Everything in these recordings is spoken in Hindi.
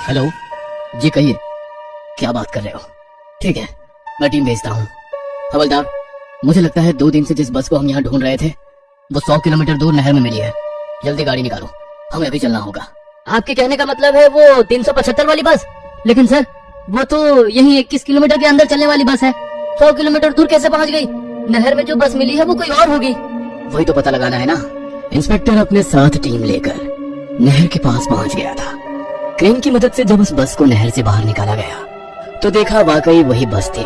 हेलो जी, कहिए क्या बात कर रहे हो? ठीक है, मैं टीम भेजता हूँ। हवलदार, मुझे लगता है 2 दिन से जिस बस को हम यहाँ ढूंढ रहे थे वो 100 किलोमीटर दूर नहर में मिली है। जल्दी गाड़ी निकालो, हमें अभी चलना होगा। आपके कहने का मतलब है वो 375 वाली बस? लेकिन सर वो तो यही 21 किलोमीटर के अंदर चलने वाली बस है। 100 किलोमीटर दूर कैसे पहुँच गई? नहर में जो बस मिली है वो कोई और होगी। वही तो पता लगाना है ना। इंस्पेक्टर अपने साथ टीम लेकर नहर के पास पहुंच गया था। क्रेन की मदद से जब उस बस को नहर से बाहर निकाला गया तो देखा वाकई वही बस थी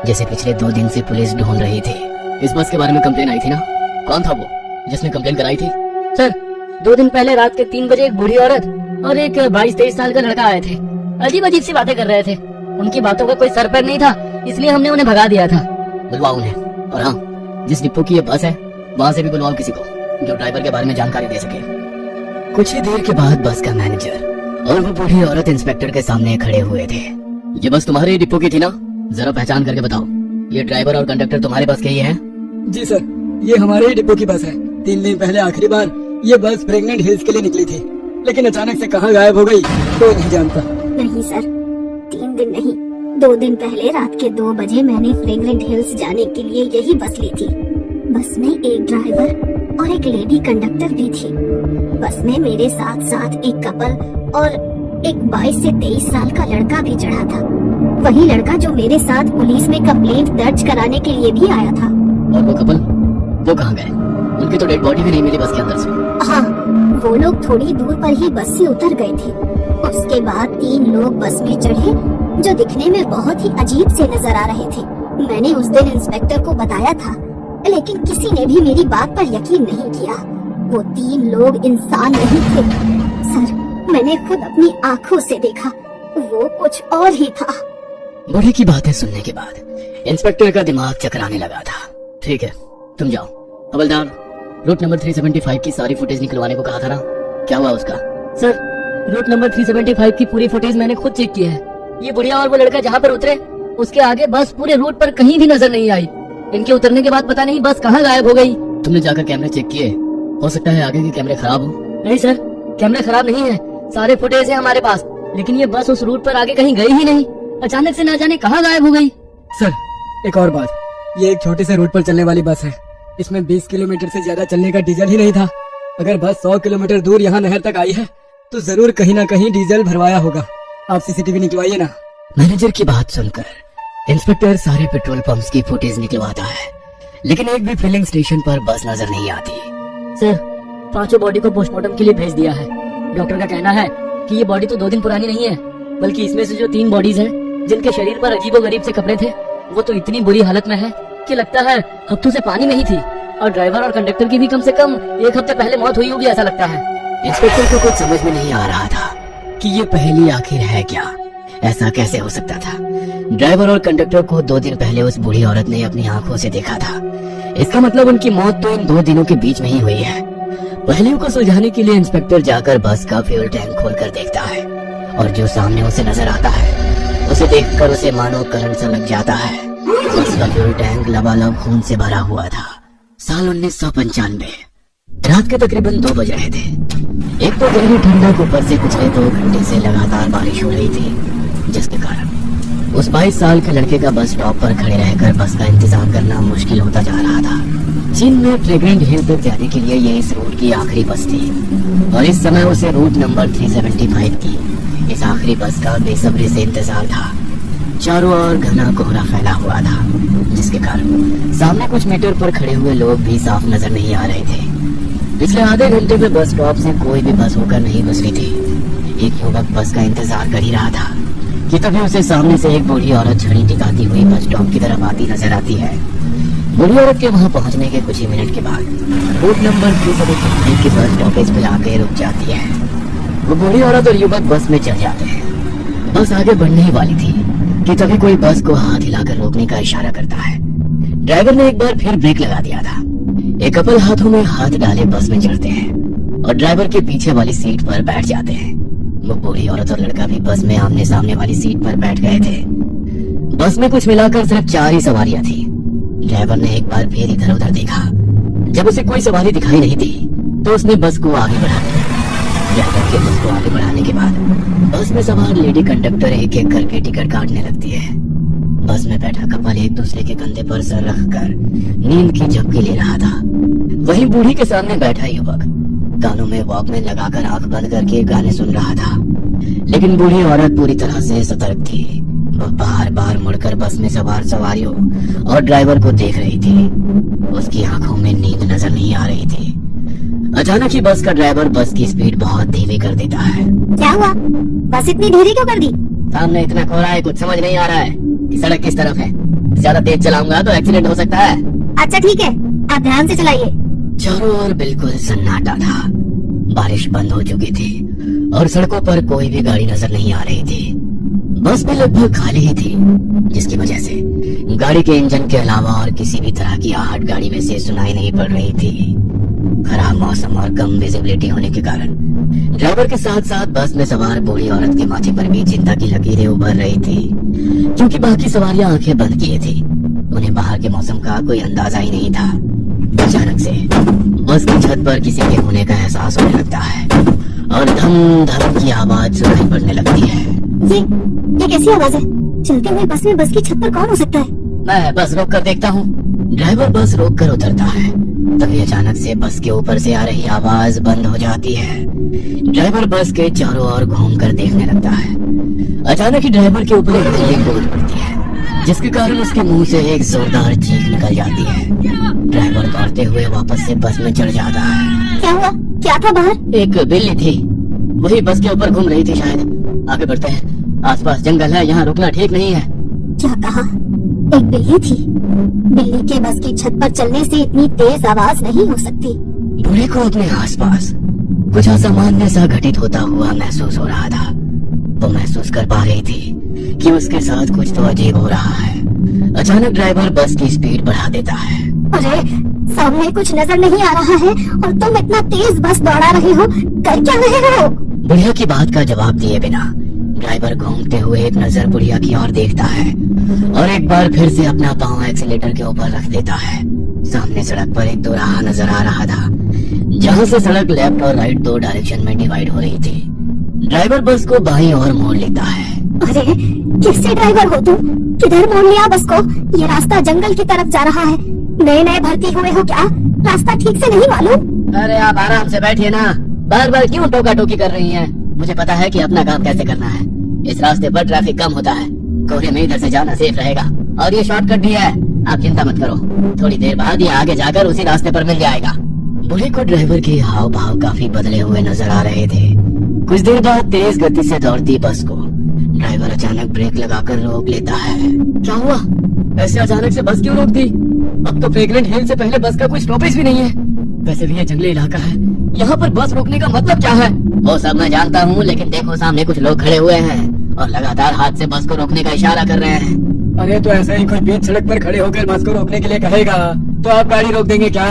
जैसे पिछले 2 दिन से पुलिस ढूंढ रही थी। इस बस के बारे में कंप्लेन आई थी ना? कौन था वो जिसने कंप्लेन कराई थी? सर 2 दिन पहले रात के 3 बजे एक बूढ़ी औरत और एक 22-23 साल का लड़का आए थे। अजीब अजीब सी बातें कर रहे थे। उनकी बातों का कोई सर पैर नहीं था, इसलिए हमने उन्हें भगा दिया था। बुलवाओ उन्हें। और हाँ, जिस डिपो की ये बस है वहाँ से भी बुलवाओ किसी को जो ड्राइवर के बारे में जानकारी दे सके। कुछ ही देर के बाद बस का मैनेजर और वो बूढ़ी औरत इंस्पेक्टर के सामने खड़े हुए थे। ये बस तुम्हारे डिपो की थी ना? जरा पहचान करके बताओ, ये ड्राइवर और कंडक्टर तुम्हारे बस के ही हैं? जी सर, ये हमारे ही डिपो की बस है। 3 दिन पहले आखिरी बार ये बस प्रेग्नेंट हिल्स के लिए निकली थी, लेकिन अचानक से कहाँ गायब हो गई कोई नहीं जानता। नहीं सर, 3 दिन नहीं, 2 दिन पहले रात के 2 बजे मैंने फ्रेग्रेंट हिल्स जाने के लिए यही बस ली थी। बस में एक ड्राइवर और एक लेडी कंडक्टर भी थी। बस में मेरे साथ साथ एक कपल और एक 22 से 23 साल का लड़का भी चढ़ा था। वही लड़का जो मेरे साथ पुलिस में कंप्लेंट दर्ज कराने के लिए भी आया था। और वो कपल, वो कहाँ गए? उनकी तो डेड बॉडी भी नहीं मिली बस के अंदर से। हाँ, वो लोग थोड़ी दूर पर ही बस से उतर गए थे। उसके बाद 3 लोग बस में चढ़े जो दिखने में बहुत ही अजीब से नजर आ रहे थे। मैंने उस दिन इंस्पेक्टर को बताया था, लेकिन किसी ने भी मेरी बात पर यकीन नहीं किया। वो 3 लोग इंसान नहीं थे सर, मैंने खुद अपनी आंखों से देखा, वो कुछ और ही था। बूढ़े की बातें सुनने के बाद इंस्पेक्टर का दिमाग चकराने लगा था। ठीक है, तुम जाओ। हवलदार, रूट नंबर 375 की सारी फुटेज निकलवाने को कहा था ना, क्या हुआ उसका? सर रूट नंबर 375 की पूरी फुटेज मैंने खुद चेक की है। ये बुढ़िया और वो लड़का जहाँ पर उतरे उसके आगे बस पूरे रूट पर कहीं भी नजर नहीं आई। इनके उतरने के बाद पता नहीं बस कहाँ गायब हो गई। तुमने जाकर कैमरे चेक किए? हो सकता है आगे के कैमरे खराब हो। नहीं सर, कैमरे खराब नहीं है, सारे फुटेज है हमारे पास, लेकिन ये बस उस रूट पर आगे कहीं गई ही नहीं। अचानक से ना जाने कहाँ गायब हो गई। सर एक और बात, ये एक छोटे से रूट पर चलने वाली बस है। इसमें 20 किलोमीटर से ज्यादा चलने का डीजल ही नहीं था। अगर बस 100 किलोमीटर दूर यहाँ नहर तक आई है तो जरूर कहीं ना कहीं डीजल भरवाया होगा। आप सीसीटीवी निकलवाइए ना। मैनेजर की बात सुनकर इंस्पेक्टर सारे पेट्रोल पंप्स की फुटेज निकलवाता है, लेकिन एक भी फिलिंग स्टेशन पर बस नजर नहीं आती। सर 5 बॉडी को पोस्टमार्टम के लिए भेज दिया है। डॉक्टर का कहना है कि ये बॉडी तो 2 दिन पुरानी नहीं है, बल्कि इसमें से जो 3 बॉडीज हैं जिनके शरीर पर अजीबोगरीब से कपड़े थे वो तो इतनी बुरी हालत में है कि लगता है हफ्तों से पानी में ही थी। और ड्राइवर और कंडक्टर की भी कम से कम 1 हफ्ते पहले मौत हुई होगी, ऐसा लगता है। इंस्पेक्टर को कुछ समझ में नहीं आ रहा था कि ये पहली आखिर है क्या। ऐसा कैसे हो सकता था? ड्राइवर और कंडक्टर को 2 दिन पहले उस बूढ़ी औरत ने अपनी आंखों से देखा था। इसका मतलब उनकी मौत तो इन 2 दिनों के बीच में ही हुई है। पहलुओं को सुलझाने के लिए इंस्पेक्टर जाकर बस का फ्यूल टैंक खोलकर देखता है और जो सामने उसे नजर आता है उसे देखकर उसे मानो करंट सा लग जाता है। बस का फ्यूल टैंक लबालब खून से भरा हुआ था। साल 1995, रात के तकरीबन 2 बज रहे थे। एक तो गहरी ठंडक, ऊपर से पिछले 2 घंटे से लगातार बारिश हो रही थी, जिसके कारण उस 22 साल के लड़के का बस स्टॉप पर खड़े रहकर बस का इंतजार करना मुश्किल होता जा रहा था। चीन में फ्रेग्रेंट हिल तक जाने के लिए ये इस रूट की आखिरी बस थी और इस समय उसे रूट नंबर 375 की इस आखिरी बस का बेसब्री से इंतजार था। चारों ओर घना कोहरा फैला हुआ था, जिसके कारण सामने कुछ मीटर पर खड़े हुए लोग भी साफ नजर नहीं आ रहे थे। पिछले आधे घंटे में बस स्टॉप से कोई भी बस होकर नहीं गुजरी थी। एक युवक बस का इंतजार कर ही रहा था कि तभी उसे सामने से एक बूढ़ी औरत छड़ी टिकाती हुई बस स्टॉप की तरफ आती नजर आती है। बूढ़ी औरत के वहां पहुंचने के कुछ ही मिनट के बाद रूट नंबर 375 की बस स्टॉपेज पर आके रुक जाती है। वो बूढ़ी औरत और युवक बस में चढ़ जाते हैं। बस आगे बढ़ने ही वाली थी कि तभी कोई बस को हाथ हिलाकर रोकने का इशारा करता है। ड्राइवर ने एक बार फिर ब्रेक लगा दिया था। एक कपल हाथों में हाथ डाले बस में चढ़ते हैं और ड्राइवर के पीछे वाली सीट पर बैठ जाते हैं। वो बूढ़ी औरत और लड़का भी बस में आमने सामने वाली सीट पर बैठ गए थे। बस में कुछ मिलाकर सिर्फ 4 ही सवारियां थी। ड्राइवर ने एक बार फिर इधर उधर देखा। जब उसे कोई सवारी दिखाई नहीं दी तो उसने बस को आगे बढ़ा दिया। ड्राइवर के बस को आगे बढ़ाने के बाद बस में सवार लेडी कंडक्टर एक एक करके टिकट काटने लगती है। बस में बैठा कपल एक दूसरे के कंधे पर सर रखकर नींद की झपकी ले रहा था। वहीं बूढ़ी के सामने बैठा युवक कानों में वॉकमैन लगाकर आंख बंद करके गाने सुन रहा था। लेकिन बूढ़ी औरत पूरी तरह से सतर्क थी। वह बार बार मुड़कर बस में सवार सवारियों और ड्राइवर को देख रही थी। उसकी आंखों में नींद नजर नहीं आ रही थी। अचानक ही बस का ड्राइवर बस की स्पीड बहुत धीमी कर देता है। क्या हुआ? बस इतनी धीरे क्यों कर दी? सामने इतना कोहरा है, कुछ समझ नहीं आ रहा है कि सड़क किस तरफ है। ज्यादा तेज चलाऊंगा तो एक्सीडेंट हो सकता है। अच्छा ठीक है, आप ध्यान से चलाइए। चारों ओर बिल्कुल सन्नाटा था। बारिश बंद हो चुकी थी और सड़कों पर कोई भी गाड़ी नजर नहीं आ रही थी। बस भी लगभग खाली ही थी, जिसकी वजह से गाड़ी के इंजन के अलावा और किसी भी तरह की आहट गाड़ी में से सुनाई नहीं पड़ रही थी। खराब मौसम और कम विजिबिलिटी होने के कारण ड्राइवर के साथ साथ बस में सवार बूढ़ी औरत के माथे पर भी चिंता की लकीरें उभर रही थी, क्योंकि बाकी सवारियां आंखें बंद किए थी। उन्हें बाहर के मौसम का कोई अंदाजा ही नहीं था। अचानक से बस की छत पर किसी के होने का एहसास होने लगता है और धम धम की आवाज सुनाई पड़ने लगती है। ये कैसी आवाज है? चलते हुए बस में बस की छत पर कौन हो सकता है? मैं बस रोक कर देखता हूँ। ड्राइवर बस रोक कर उतरता है। तभी अचानक से बस के ऊपर से आ रही आवाज बंद हो जाती है। ड्राइवर बस के चारों ओर घूमकर देखने लगता है। अचानक ही ड्राइवर के ऊपर एक बिल्ली कूद पड़ती है, जिसके कारण उसके मुंह से एक जोरदार चीख निकल जाती है। ड्राइवर दौड़ते हुए वापस से बस में चढ़ जाता है। क्या हुआ? क्या था बाहर? एक बिल्ली थी, वही बस के ऊपर घूम रही थी शायद। आगे बढ़ते हैं, आसपास जंगल है, यहाँ रुकना ठीक नहीं है। क्या कहा? एक बिल्ली थी? बिल्ली के बस की छत पर चलने से इतनी तेज आवाज नहीं हो सकती। बूढ़े को अपने आसपास कुछ असामान्य सा घटित होता हुआ महसूस हो रहा था। वो महसूस कर पा रही थी कि उसके साथ कुछ तो अजीब हो रहा है। अचानक ड्राइवर बस की स्पीड बढ़ा देता है। अरे सामने कुछ नजर नहीं आ रहा है और तुम इतना तेज बस दौड़ा रहे हो, कर क्या रहे हो? बुढ़िया की बात का जवाब दिए बिना ड्राइवर घूमते हुए एक नजर बुढ़िया की ओर देखता है और एक बार फिर से अपना पांव एक्सीलेटर के ऊपर रख देता है। सामने सड़क पर एक दोराहा नजर आ रहा था, जहां से सड़क लेफ्ट और राइट दो डायरेक्शन में डिवाइड हो रही थी। ड्राइवर बस को बाईं ओर मोड़ लेता है। अरे किससे ड्राइवर हो तुम? किधर मोड़ लिया बस को? ये रास्ता जंगल की तरफ जा रहा है। नए नए भर्ती हुए हो क्या? रास्ता ठीक से नहीं मालूम? अरे आप आराम से बैठिए ना, बार बार क्यों टोका टोकी कर रही हैं? मुझे पता है कि अपना काम कैसे करना है। इस रास्ते पर ट्रैफिक कम होता है, कोहरे में इधर से जाना सेफ रहेगा और ये शॉर्टकट भी है। आप चिंता मत करो, थोड़ी देर बाद ये आगे जाकर उसी रास्ते पर मिल जाएगा। बूढ़े को ड्राइवर के हाव भाव काफी बदले हुए नजर आ रहे थे। कुछ देर बाद तेज गति से दौड़ती बस को ड्राइवर अचानक ब्रेक लगाकर रोक लेता है। क्या हुआ? ऐसे अचानक से बस क्यों रोक दी? अब तो फ्रेगरेंट हिल से पहले बस का कोई स्टॉपेज भी नहीं है। वैसे भी ये जंगली इलाका है, यहाँ पर बस रोकने का मतलब क्या है? वो सब मैं जानता हूँ, लेकिन देखो सामने कुछ लोग खड़े हुए हैं और लगातार हाथ से बस को रोकने का इशारा कर रहे हैं। अरे तो ऐसे ही कोई बीच सड़क पर खड़े होकर बस को रोकने के लिए कहेगा तो आप गाड़ी रोक देंगे क्या?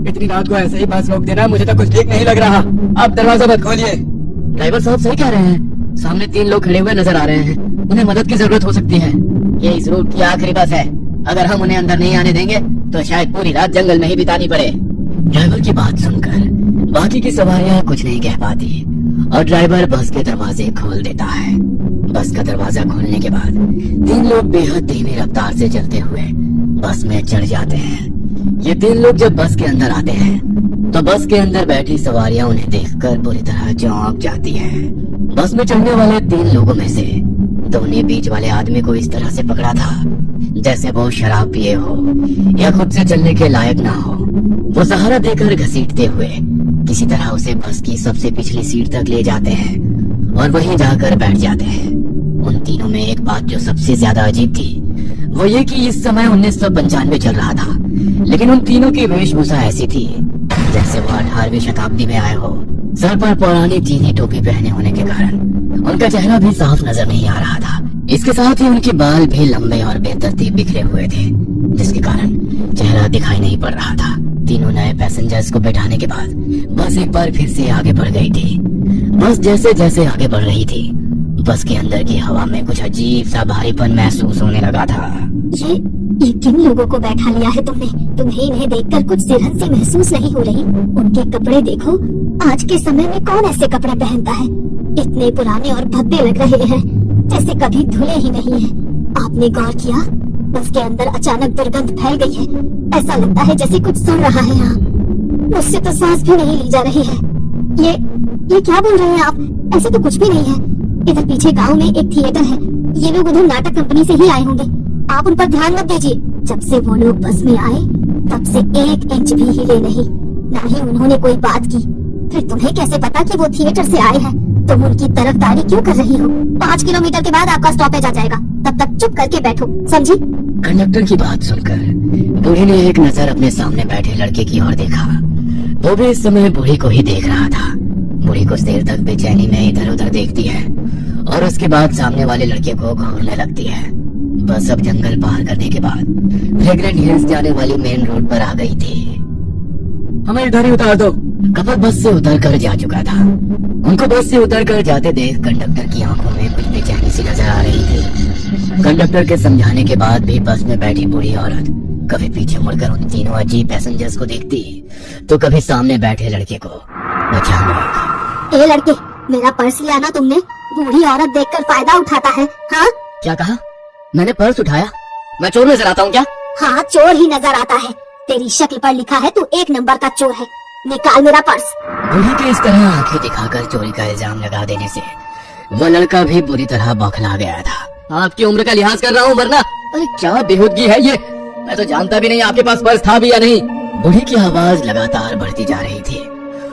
इतनी रात को ऐसे ही बस रोक देना मुझे तो कुछ ठीक नहीं लग रहा। आप दरवाजा मत खोलिए। ड्राइवर साहब सही कह रहे हैं, सामने 3 लोग खड़े हुए नजर आ रहे हैं, उन्हें मदद की जरूरत हो सकती है। ये इस रूट की आखिरी बस है, अगर हम उन्हें अंदर नहीं आने देंगे तो शायद पूरी रात जंगल में ही बितानी पड़े। ड्राइवर की बात सुनकर बाकी की सवारियां कुछ नहीं कह पाती और ड्राइवर बस के दरवाजे खोल देता है। बस का दरवाजा खोलने के बाद 3 लोग बेहद धीमी रफ्तार से चलते हुए बस में चढ़ जाते हैं। ये 3 लोग जब बस के अंदर आते हैं तो बस के अंदर बैठी सवारियां उन्हें देखकर बुरी तरह चौंक जाती हैं। बस में चढ़ने वाले 3 लोगों में से 2 ने बीच वाले आदमी को इस तरह से पकड़ा था जैसे वो शराब पिए हो या खुद से चलने के लायक ना हो। वो सहारा देकर घसीटते हुए किसी तरह उसे बस की सबसे पिछली सीट तक ले जाते हैं और वहीं जाकर बैठ जाते हैं। उन तीनों में एक बात जो सबसे ज्यादा अजीब थी वो ये कि इस समय 1995 चल रहा था, लेकिन उन तीनों की वेशभूषा ऐसी थी जैसे वो 18वीं शताब्दी में आए हो। सर पर पुरानी चीनी टोपी पहने होने के कारण उनका चेहरा भी साफ नजर नहीं आ रहा था। इसके साथ ही उनके बाल भी लंबे और बेतरतीब बिखरे हुए थे, जिसके कारण चेहरा दिखाई नहीं पड़ रहा था। तीनों नए पैसेंजर्स को बैठाने के बाद बस एक बार फिर से आगे बढ़ गई थी। बस जैसे जैसे आगे बढ़ रही थी बस के अंदर की हवा में कुछ अजीब सा भारीपन महसूस होने लगा था। ये किन लोगों को बैठा लिया है तुमने? तुम्हें इन्हें देखकर कुछ सिरहन सी महसूस नहीं हो रही? उनके कपड़े देखो, आज के समय में कौन ऐसे कपड़े पहनता है? इतने पुराने और भद्दे लग रहे हैं, जैसे कभी धुले ही नहीं है। आपने गौर किया? बस के अंदर अचानक दुर्गंध फैल गई है। ऐसा लगता है जैसे कुछ सुन रहा है यहाँ। मुझसे तो सांस भी नहीं ली जा रही है। ये क्या बोल रहे हैं आप? ऐसे तो कुछ भी नहीं है। इधर पीछे गांव में एक थिएटर है। ये लोग उधर नाटक कंपनी से ही आए होंगे। आप उन पर ध्यान मत दीजिए। जब से वो लोग बस में आए तब से 1 इंच भी हिले नहीं, ना ही उन्होंने कोई बात की। फिर तुम्हें कैसे पता कि वो थिएटर से आए हैं? तुम उनकी तरफदारी क्यों कर रही हो? 5 किलोमीटर के बाद आपका स्टॉपेज आ जाएगा, तब तक चुप करके बैठो, समझी? कंडक्टर की बात सुनकर बूढ़ी ने एक नजर अपने सामने बैठे लड़के की ओर देखा। वो भी इस समय बूढ़ी को ही देख रहा था। बूढ़ी कुछ देर तक बेचैनी में इधर उधर देखती है और उसके बाद सामने वाले लड़के को घूरने लगती है। बस अब जंगल पार करने के बाद फ्रेग्रेंट हिल्स जाने वाली मेन रोड पर आ गई थी। हमें इधर ही उतार दो। कपल बस से उतर कर जा चुका था। उनको बस से उतर कर जाते देख कंडक्टर की आंखों में कुछ बेचैनी सी नजर आ रही थी। कंडक्टर के समझाने के बाद भी बस में बैठी बूढ़ी औरत कभी पीछे मुड़कर उन तीनों अजीब पैसेंजर्स को देखती, तो कभी सामने बैठे लड़के को। अचानक, ए लड़के, मेरा पर्स लिया ना तुमने? बूढ़ी औरत देखकर फायदा उठाता है, हाँ? क्या कहा? मैंने पर्स उठाया? मैं चोर नजर आता हूँ क्या? हाँ, चोर ही नजर आता है। तेरी शक्ल पर लिखा है तू 1 नंबर का चोर है। निकाल मेरा पर्स। बूढ़ी के इस तरह आंखें दिखाकर चोरी का इल्जाम लगा देने से वो लड़का भी बुरी तरह बौखला गया था। आपकी उम्र का लिहाज कर रहा हूँ वरना। अरे क्या बेहूदगी है ये? मैं तो जानता भी नहीं आपके पास पर्स था भी या नहीं। बूढ़ी की आवाज लगातार बढ़ती जा रही थी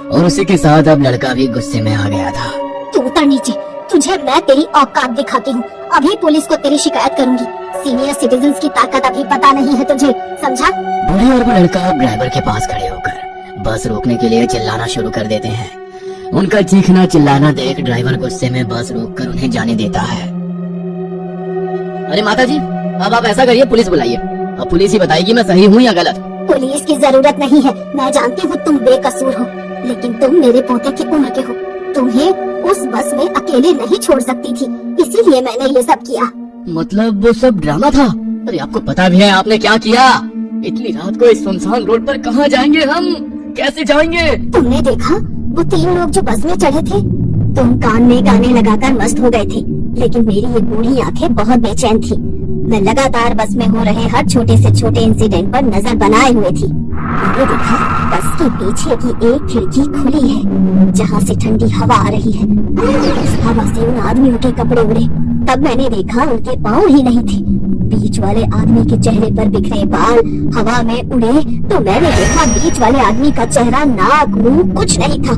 और उसी के साथ अब लड़का भी गुस्से में आ गया था। तू उतर नीचे, तुझे मैं तेरी औकात दिखाती हूँ। अभी पुलिस को तेरी शिकायत करूंगी। सीनियर सिटीजन्स की ताकत अभी पता नहीं है तुझे, समझा? बूढ़ी और वो लड़का ड्राइवर के पास खड़े होकर बस रोकने के लिए चिल्लाना शुरू कर देते हैं। उनका चीखना चिल्लाना देख ड्राइवर गुस्से में बस रोककर उन्हें जाने देता है। अरे माता जी, अब आप ऐसा करिए, पुलिस बुलाइए। अब पुलिस ही बताएगी मैं सही हूँ या गलत। पुलिस की जरूरत नहीं है। मैं जानती हूँ तुम बेकसूर हो, लेकिन तुम मेरे पोते की उम्र के हो। तुम्हें उस बस में अकेले नहीं छोड़ सकती थी, इसीलिए मैंने ये सब किया। मतलब वो सब ड्रामा था? अरे आपको पता भी है आपने क्या किया? इतनी रात को इस सुनसान रोड पर कहाँ जाएंगे हम? कैसे जाएंगे? तुमने देखा वो 3 लोग जो बस में चढ़े थे? तुम कान में गाने लगाकर मस्त हो गए थे, लेकिन मेरी ये बूढ़ी आंखें बहुत बेचैन थी। मैं लगातार बस में हो रहे हर छोटे से छोटे इंसिडेंट पर नजर बनाए हुए थी। मैंने देखा बस के पीछे की एक खिड़की खुली है, जहाँ से ठंडी हवा आ रही है। इस हवा से उन आदमियों के कपड़े उड़े। तब मैंने देखा उनके पाँव ही नहीं थे। बीच वाले आदमी के चेहरे पर बिखरे बाल हवा में उड़े, तो मैंने देखा बीच वाले आदमी का चेहरा, नाक, मुंह कुछ नहीं था।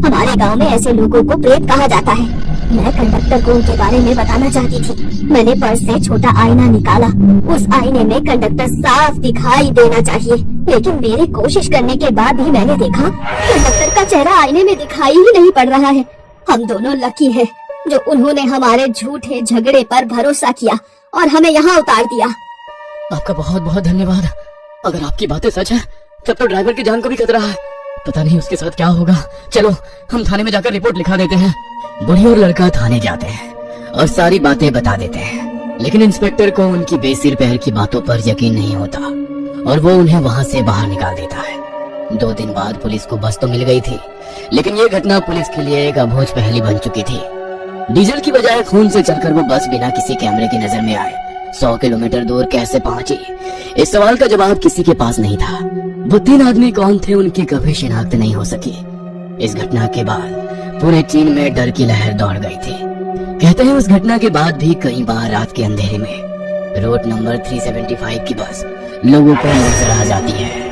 हमारे गांव में ऐसे लोगों को प्रेत कहा जाता है। मैं कंडक्टर को उनके बारे में बताना चाहती थी। मैंने पर्स से छोटा आईना निकाला। उस आईने में कंडक्टर साफ दिखाई देना चाहिए, लेकिन मेरे कोशिश करने के बाद भी मैंने देखा कंडक्टर का चेहरा आईने में दिखाई ही नहीं पड़ रहा है। हम दोनों लकी हैं जो उन्होंने हमारे झूठे झगड़े पर भरोसा किया और हमें यहाँ उतार दिया। आपका बहुत बहुत धन्यवाद। अगर आपकी बातें सच है तब तो ड्राइवर की जान को भी खतरा है। पता नहीं उसके साथ क्या होगा। चलो हम थाने में जाकर रिपोर्ट लिखा देते हैं। बूढ़ी और लड़का थाने जाते हैं और सारी बातें बता देते हैं, लेकिन इंस्पेक्टर को उनकी बेसिर पैर की बातों पर यकीन नहीं होता और वो उन्हें वहाँ से बाहर निकाल देता है। 2 दिन बाद पुलिस को बस तो मिल गई थी, लेकिन ये घटना पुलिस के लिए एक अबूझ पहेली बन चुकी थी। डीजल की बजाय खून से चलकर वो बस बिना किसी कैमरे की नजर में आए 100 किलोमीटर दूर कैसे पहुंची? इस सवाल का जवाब किसी के पास नहीं था। वो 3 आदमी कौन थे उनकी कभी शिनाख्त नहीं हो सकी। इस घटना के बाद पूरे चीन में डर की लहर दौड़ गई थी। कहते हैं उस घटना के बाद भी कई बार रात के अंधेरे में रूट नंबर 375 की बस लोगों को नजर आ जाती है।